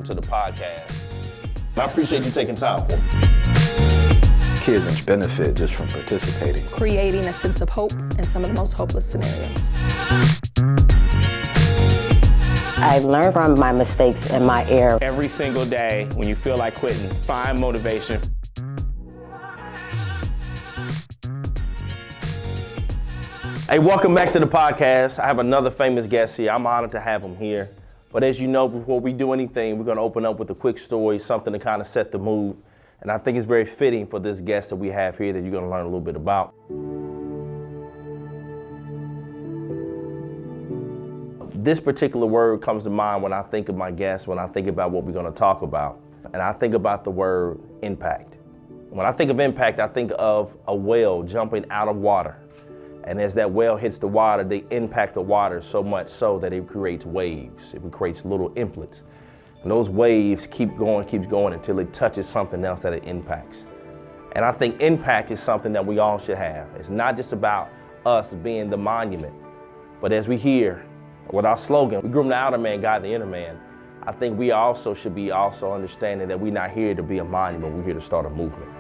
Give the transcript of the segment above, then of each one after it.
to the podcast. I appreciate you taking time for me. Kids benefit just from participating. Creating a sense of hope in some of the most hopeless scenarios. I learn from my mistakes and my error. Every single day, when you feel like quitting, find motivation. Hey, welcome back to the podcast. I have another famous guest here. I'm honored to have him here. But as you know, before we do anything, we're gonna open up with a quick story, something to kind of set the mood. And I think it's very fitting for this guest that we have here that you're gonna learn a little bit about. This particular word comes to mind when I think of my guest, when I think about what we're gonna talk about. And I think about the word impact. When I think of impact, I think of a whale jumping out of water. And as that whale hits the water, they impact the water so much so that it creates waves. It creates little impacts. And those waves keep going until it touches something else that it impacts. And I think impact is something that we all should have. It's not just about us being the monument, but as we hear with our slogan, we groom the outer man, guide the inner man. I think we also should be understanding that we're not here to be a monument, we're here to start a movement.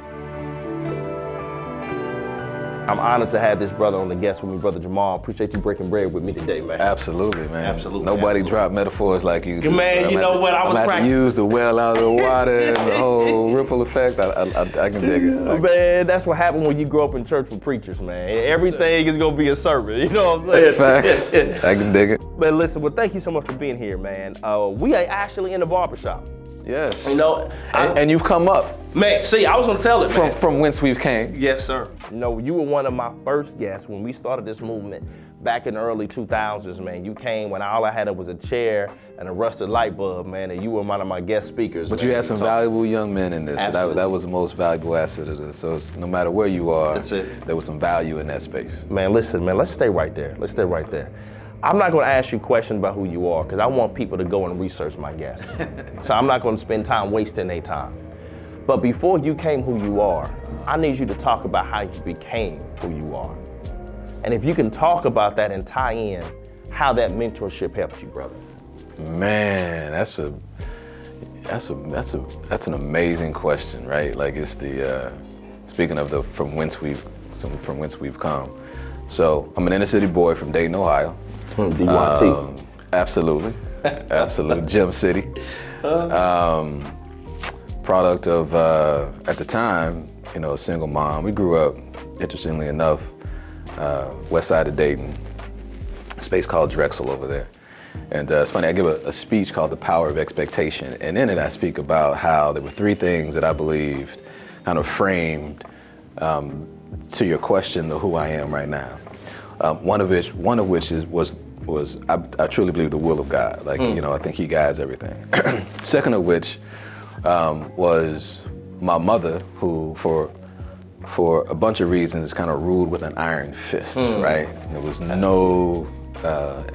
I'm honored to have this brother on the guest with me, Brother Jamal. Appreciate you breaking bread with me today, man. Absolutely, man. Absolutely. Nobody dropped metaphors like you do. Man, you know what? I was practicing. To use the well out of the water and the whole ripple effect. I can dig it. Man, that's what happened when you grow up in church with preachers, man. Everything is gonna be a sermon. You know what I'm saying? Facts. I can dig it. But listen, well, thank you so much for being here, man. We are actually in the barbershop. Yes. You know, and you've come up. Man, see, I was gonna tell it, man. From whence we've came. Yes, sir. You know, you were one of my first guests when we started this movement back in the early 2000s, man. You came when all I had was a chair and a rusted light bulb, man, and you were one of my guest speakers. But man. you had some valuable young men in this. So that was the most valuable asset of this. So no matter where you are, that's it. There was some value in that space. Man, listen, man, let's stay right there. Let's stay right there. I'm not gonna ask you questions about who you are, because I want people to go and research my guests. So I'm not gonna spend time wasting their time. But before you came who you are, I need you to talk about how you became who you are. And if you can talk about that and tie in how that mentorship helped you, brother. Man, that's an amazing question, right? Like it's the speaking of the from whence we've come. So I'm an inner city boy from Dayton, Ohio. DYT. Absolutely, Gem City. Product of at the time, you know, a single mom. We grew up, interestingly enough, west side of Dayton, a space called Drexel over there. And it's funny, I give a speech called The Power of Expectation, and in it I speak about how there were three things that I believed kind of framed to your question of who I am right now. One of which was I truly believe the will of God. Like, you know, I think He guides everything. Second of which was my mother, who for a bunch of reasons kind of ruled with an iron fist, right? There was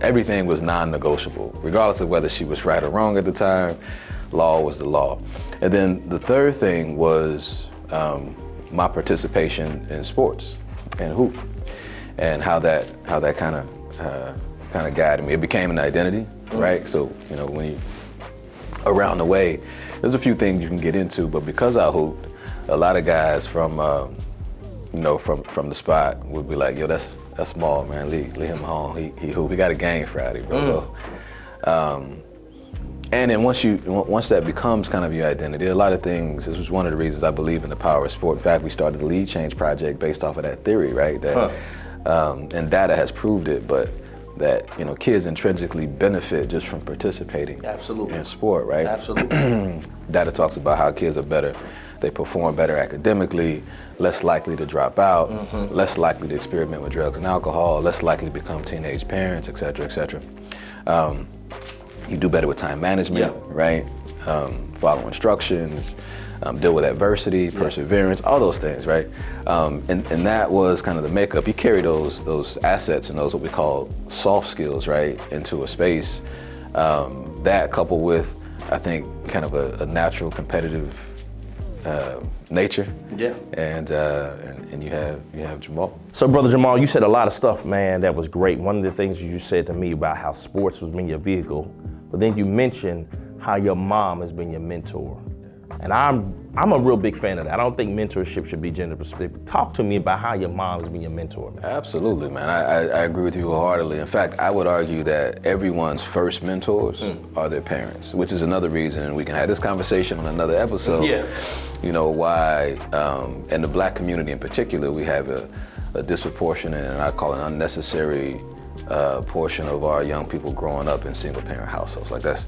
everything was non-negotiable, regardless of whether she was right or wrong at the time. Law was the law. And then the third thing was my participation in sports and hoop, and how that kind of guided me. It became an identity, right? So, you know, when you around the way, there's a few things you can get into, but because I hooped, a lot of guys from the spot would be like, yo, that's small, man, leave him home, he hoop, he got a game Friday, bro. And then once that becomes kind of your identity, a lot of things, this was one of the reasons I believe in the power of sport. In fact, we started the Lead Change Project based off of that theory, right? That, and data has proved it, but that, you know, kids intrinsically benefit just from participating in sport, right? Absolutely. Data talks about how kids are better, they perform better academically, less likely to drop out, less likely to experiment with drugs and alcohol, less likely to become teenage parents, et cetera, et cetera. You do better with time management, right? Follow instructions, deal with adversity, perseverance, all those things, right? And that was kind of the makeup. You carry those assets and those what we call soft skills, right, into a space. That coupled with, I think, kind of a natural competitive nature. Yeah. And you have Jamal. So, Brother Jamal, you said a lot of stuff, man, that was great. One of the things you said to me about how sports was being your vehicle, but then you mentioned how your mom has been your mentor. And I'm a real big fan of that. I don't think mentorship should be gender specific. Talk to me about how your mom has been your mentor, man. Absolutely, man. I agree with you wholeheartedly. In fact, I would argue that everyone's first mentors are their parents, which is another reason, and we can have this conversation on another episode. Yeah. You know, why, in the Black community in particular, we have a disproportionate, and I call it unnecessary, portion of our young people growing up in single parent households. Like, that's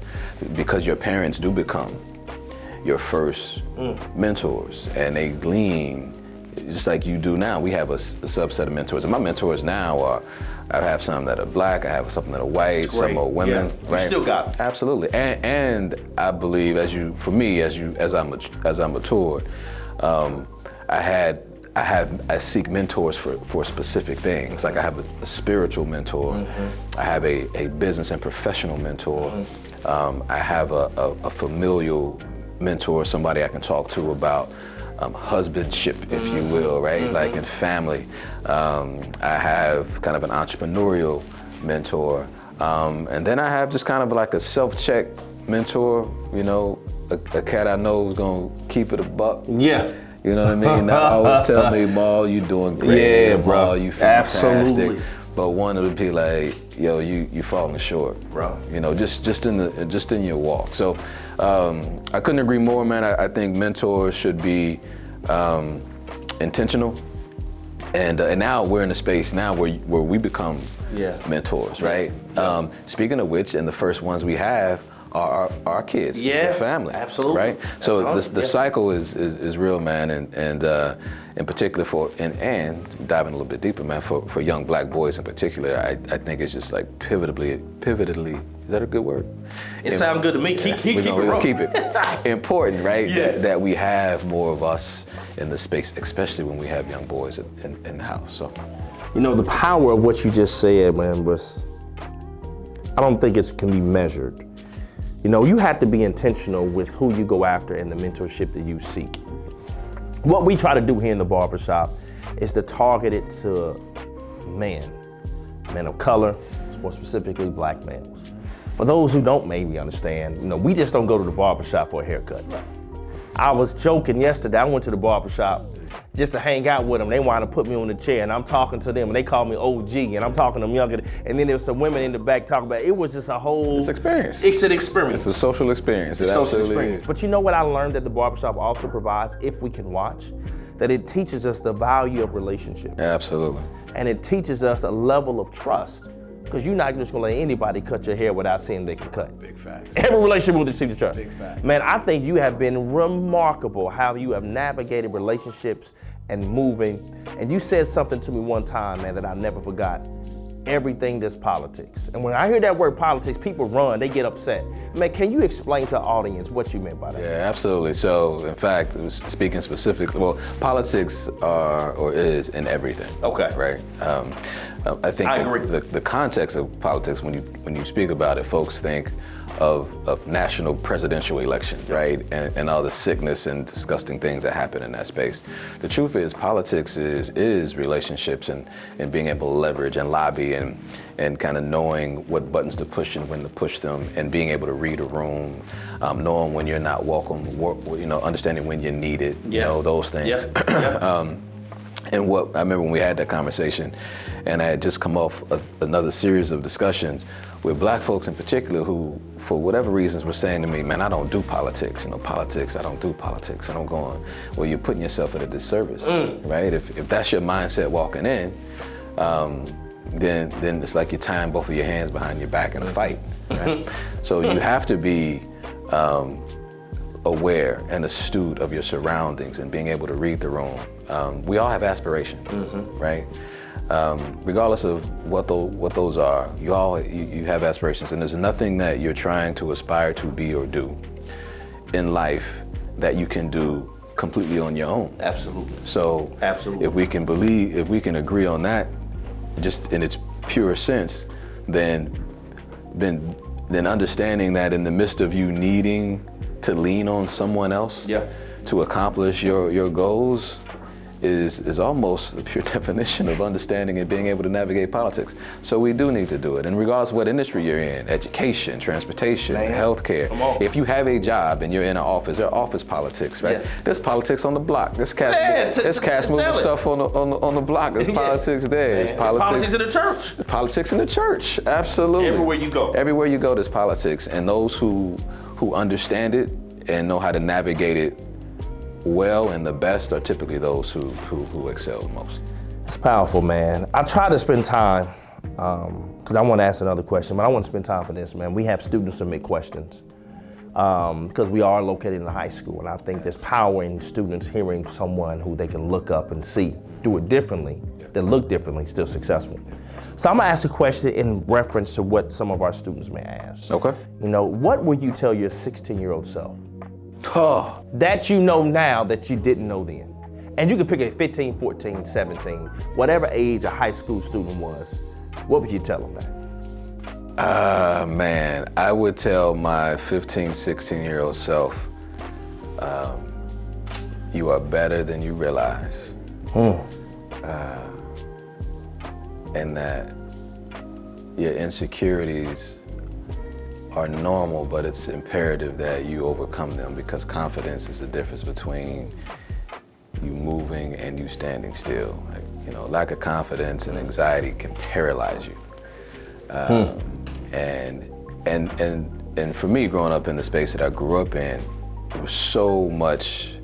because your parents do become your first mentors, and they glean just like you do now. We have a subset of mentors, and my mentors now are, I have some that are Black, I have some that are white, some are women. Yeah. Right? You still got it. Absolutely, and I believe as I matured, I seek mentors for specific things. Like I have a spiritual mentor, I have a business and professional mentor, I have a familial mentor, somebody I can talk to about husbandship, if you will, right? Like in family. I have kind of an entrepreneurial mentor. And then I have just kind of like a self-check mentor, you know, a cat I know is gonna keep it a buck. Yeah. You know what I mean? I always tell me, Maul, you doing great. Yeah, bro. Maul, you fantastic. Absolutely. But one would be like, yo, you falling short, bro. You know, just in your walk. So I couldn't agree more, man. I think mentors should be intentional, and now we're in a space now where we become mentors, right? Yeah. Speaking of which, and the first ones we have are our kids, the family, absolutely, right? So awesome. the cycle is real, man, and in particular and diving a little bit deeper, man, for young Black boys in particular, I think it's just like pivotally. Is that a good word? It sounds good to me. We're gonna keep it important, right? Yeah. That we have more of us in the space, especially when we have young boys in the house. So, you know, the power of what you just said, man, was, I don't think it can be measured. You know, you have to be intentional with who you go after and the mentorship that you seek. What we try to do here in the barbershop is to target it to men of color, more specifically Black males. For those who don't maybe understand, you know, we just don't go to the barbershop for a haircut. I was joking yesterday, I went to the barbershop just to hang out with them. They wanted to put me on the chair, and I'm talking to them, and they call me OG, and I'm talking to them younger. And then there was some women in the back talking about it. It was just a whole... It's experience. It's an experience. It's a social experience. It absolutely is. But you know what I learned that the barbershop also provides, if we can watch? That it teaches us the value of relationship. Absolutely. And it teaches us a level of trust. Because you're not just gonna let anybody cut your hair without seeing they can cut. Big facts. Every relationship will receive the trust. Big facts. Man, I think you have been remarkable how you have navigated relationships and moving. And you said something to me one time, man, that I never forgot. Everything that's politics. And when I hear that word politics, people run, they get upset. Man, can you explain to our audience what you meant by that? Yeah, absolutely. So, in fact, speaking specifically, well, politics is in everything. Okay. Right. I think I agree. The context of politics, when you speak about it, folks think of national presidential elections, right? And all the sickness and disgusting things that happen in that space. The truth is, politics is relationships and being able to leverage and lobby and kind of knowing what buttons to push and when to push them, and being able to read a room, knowing when you're not welcome, you know, understanding when you're needed, you know, those things. Yeah. And what I remember when we had that conversation, and I had just come off another series of discussions with Black folks in particular who, for whatever reasons, were saying to me, man, I don't do politics. You know, politics, I don't do politics. I don't go on. Well, you're putting yourself at a disservice, right? If that's your mindset walking in, then it's like you're tying both of your hands behind your back in a fight, right? So you have to be aware and astute of your surroundings and being able to read the room. We all have aspirations, right? Regardless of what those are, you have aspirations, and there's nothing that you're trying to aspire to be or do in life that you can do completely on your own. Absolutely. So absolutely, if we can agree on that, just in its pure sense, then understanding that in the midst of you needing to lean on someone else to accomplish your goals is almost the pure definition of understanding and being able to navigate politics. So we do need to do it. And regardless of what industry you're in, education, transportation, healthcare, if you have a job and you're in an office, there are office politics, right? Yeah. There's politics on the block. There's cast moving stuff on the block. There's politics there. There's politics in the church. Politics in the church, absolutely. Everywhere you go. Everywhere you go, there's politics. And those who understand it and know how to navigate it well and the best are typically those who excel the most. It's powerful, man. I try to spend time, because I want to ask another question, but I want to spend time for this, man. We have students submit questions, because we are located in a high school, and I think there's power in students hearing someone who they can look up and see, do it differently, that look differently, still successful. So I'm gonna ask a question in reference to what some of our students may ask. Okay. You know, what would you tell your 16-year-old self? Oh. That you know now that you didn't know then. And you could pick a 15, 14, 17, whatever age a high school student was, what would you tell them, man? Man, I would tell my 15, 16-year-old self, you are better than you realize. And that your insecurities are normal, but it's imperative that you overcome them, because confidence is the difference between you moving and you standing still. Like, you know, lack of confidence and anxiety can paralyze you. And for me, growing up in the space that I grew up in, it was so much,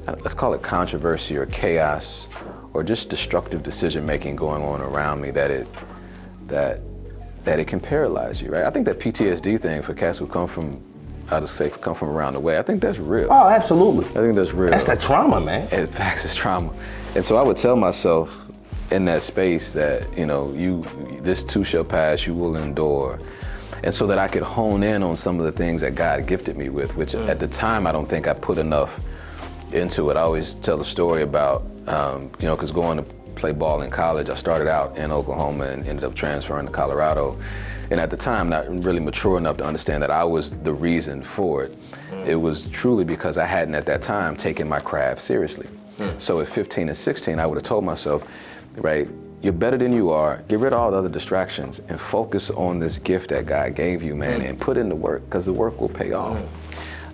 let's call it controversy or chaos, or just destructive decision-making going on around me that it can paralyze you, right? I think that PTSD thing for cats who come from around the way, I think that's real. Oh, absolutely. I think that's real. That's the trauma, man. In fact, it's trauma. And so I would tell myself in that space that, you know, this too shall pass, you will endure. And so that I could hone in on some of the things that God gifted me with, which at the time I don't think I put enough into it. I always tell the story about, you know, because going to play ball in college, I started out in Oklahoma and ended up transferring to Colorado. And at the time, not really mature enough to understand that I was the reason for it. It was truly because I hadn't at that time taken my craft seriously. So at 15 and 16, I would have told myself, right, you're better than you are, get rid of all the other distractions and focus on this gift that God gave you, man, and put in the work, because the work will pay off.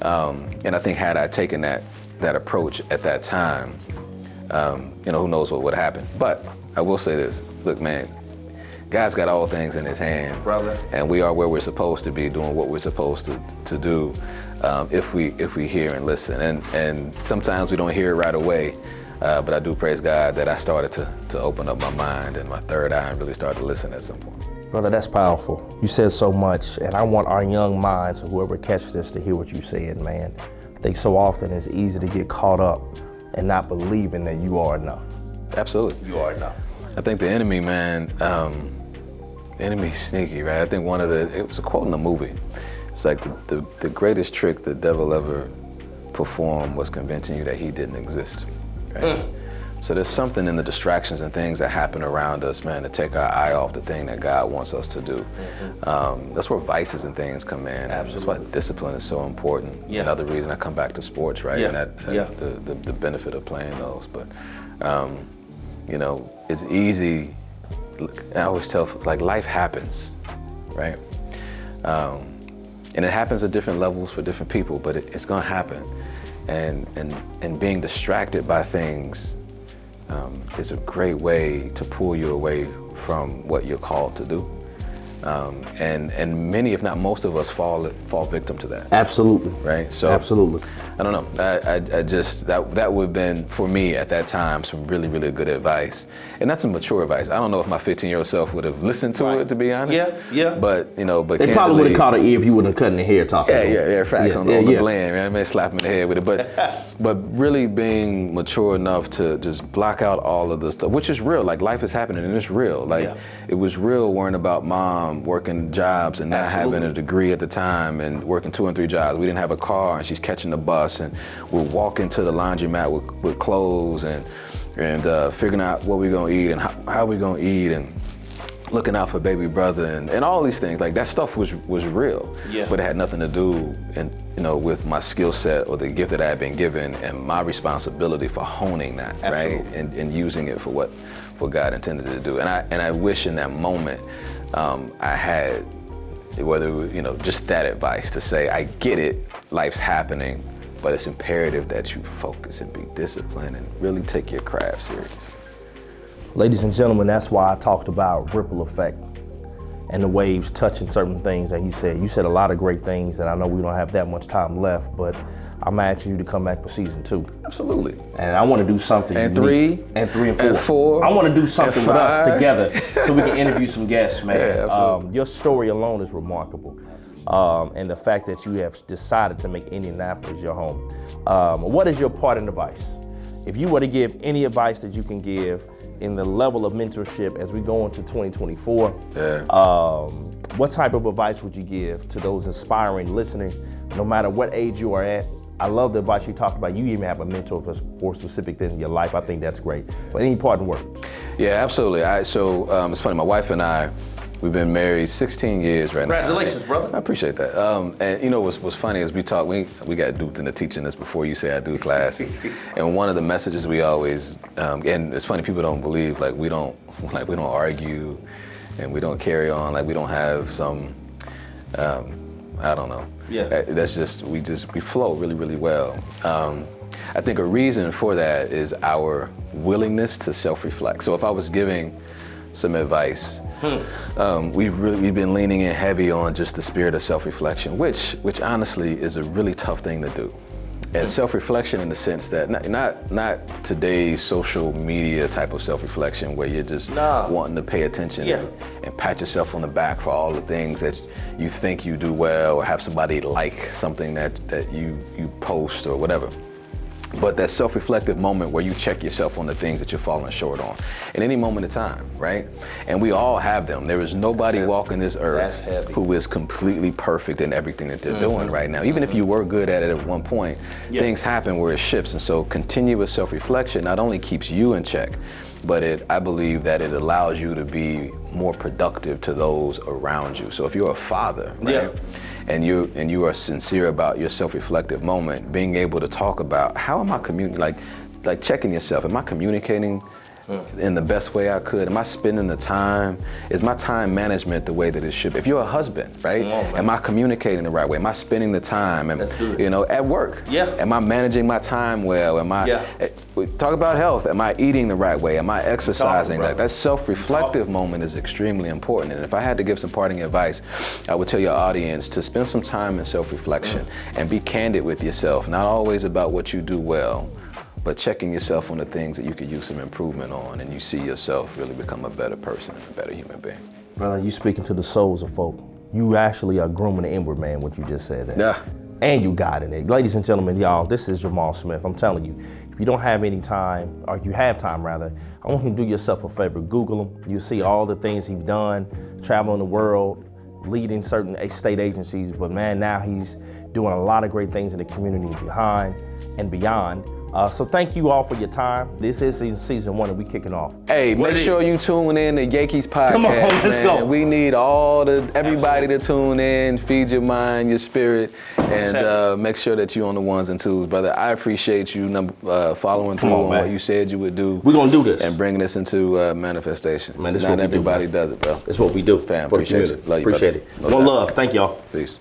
And I think had I taken that approach at that time, you know, who knows what would happen. But I will say this, look, man, God's got all things in his hands. Brother. And we are where we're supposed to be, doing what we're supposed to do, if we hear and listen. And sometimes we don't hear it right away, but I do praise God that I started to open up my mind and my third eye and really started to listen at some point. Brother, that's powerful. You said so much, and I want our young minds, whoever catches this, to hear what you said, man. I think so often it's easy to get caught up and not believing that you are enough. Absolutely. You are enough. I think the enemy, man, the enemy's sneaky, right? I think it was a quote in the movie. It's like the greatest trick the devil ever performed was convincing you that he didn't exist, right? So there's something in the distractions and things that happen around us, man, to take our eye off the thing that God wants us to do. That's where vices and things come in. Absolutely. That's why discipline is so important. Yeah. Another reason I come back to sports, right? Yeah. And the benefit of playing those. But, you know, it's easy. I always tell, like, life happens, right? And it happens at different levels for different people, but it's gonna happen. And being distracted by things is a great way to pull you away from what you're called to do. And many, if not most of us, fall victim to that. Absolutely. Right? So absolutely. I don't know. I just, that would have been, for me at that time, some really, really good advice. And that's some mature advice. I don't know if my 15-year-old self would have listened to it, to be honest. Yeah. But, you know, but they probably would have caught her ear if you wouldn't have cut in the hair talking. Yeah, facts on the blend, man. I may slap him in the head with it. But really being mature enough to just block out all of the stuff, which is real. Like, life is happening and it's real. Like, it was real worrying about mom working jobs and not having a degree at the time and working 2 and 3 jobs. We didn't have a car and she's catching the bus and we're walking to the laundromat with clothes and figuring out what we're gonna eat and how we're gonna eat and looking out for baby brother and all these things. Like that stuff was real, Yeah. but it had nothing to do with my skill set or the gift that I had been given and my responsibility for honing that, Absolutely. right, and using it for what God intended to do. And I wish in that moment I had, whether it was, just that advice to say, I get it, life's happening, but it's imperative that you focus and be disciplined and really take your craft seriously. Ladies and gentlemen, that's why I talked about ripple effect and the waves touching certain things that he said. You said a lot of great things that I know we don't have that much time left, but I'm asking you to come back for season 2. Absolutely. And I want to do something And unique. 3. And 3 and 4. And 4. I want to do something and with us 5. together so we can interview some guests, man. Yeah, absolutely. Your story alone is remarkable. And the fact that you have decided to make Indianapolis your home. What is your parting advice? If you were to give any advice that you can give in the level of mentorship as we go into 2024, what type of advice would you give to those aspiring listeners, no matter what age you are at? I love the advice you talked about. You even have a mentor for specific things in your life. I think that's great. But any parting words? Yeah, absolutely. It's funny, my wife and I, we've been married 16 years right now. Congratulations, brother. I appreciate that. And what's funny is we got duped into teaching this before you say I do class. And one of the messages we always, and it's funny, people don't believe, we don't argue and we don't carry on, we don't have some, I don't know. Yeah. That's just, we flow really, really well. I think a reason for that is our willingness to self-reflect. So if I was giving some advice, we've been leaning in heavy on just the spirit of self-reflection, which honestly is a really tough thing to do. And self-reflection in the sense that not today's social media type of self-reflection where you're just wanting to pay attention and pat yourself on the back for all the things that you think you do well, or have somebody like something that you post or whatever. But that self-reflective moment where you check yourself on the things that you're falling short on in any moment of time, right? And we all have them. There is nobody walking this earth who is completely perfect in everything that they're doing right now. Even if you were good at it at one point, things happen where it shifts. And so continuous self-reflection not only keeps you in check, but I believe that it allows you to be more productive to those around you. So if you're a father, right? And you are sincere about your self-reflective moment, being able to talk about how am I communicating, like checking yourself, am I communicating in the best way I could? Am I spending the time? Is my time management the way that it should be? If you're a husband, right? Am I communicating the right way? Am I spending the time? At work? Am I managing my time well? We talk about health. Am I eating the right way? Am I exercising? That self-reflective moment is extremely important. And if I had to give some parting advice, I would tell your audience to spend some time in self-reflection and be candid with yourself, not always about what you do well, but checking yourself on the things that you could use some improvement on, and you see yourself really become a better person and a better human being. Brother, you speaking to the souls of folk. You actually are grooming the inward man, what you just said there. Yeah. And you guiding it. Ladies and gentlemen, y'all, this is Jamal Smith. I'm telling you, if you don't have any time, or you have time rather, I want you to do yourself a favor. Google him. You'll see all the things he's done, traveling the world, leading certain state agencies, but man, now he's doing a lot of great things in the community behind and beyond. So thank you all for your time. This is season 1 and we kicking off. Hey, make sure you tune in to Yankees podcast. Come on, let's go. We need everybody to tune in, feed your mind, your spirit, and make sure that you're on the ones and twos, brother. I appreciate you following through on what you said you would do. We're gonna do this and bringing this into manifestation. Man, this not everybody does it, bro. It's what we do. Fam, For the appreciate community. you. Love you, appreciate brother. it. One love. Thank y'all. Peace.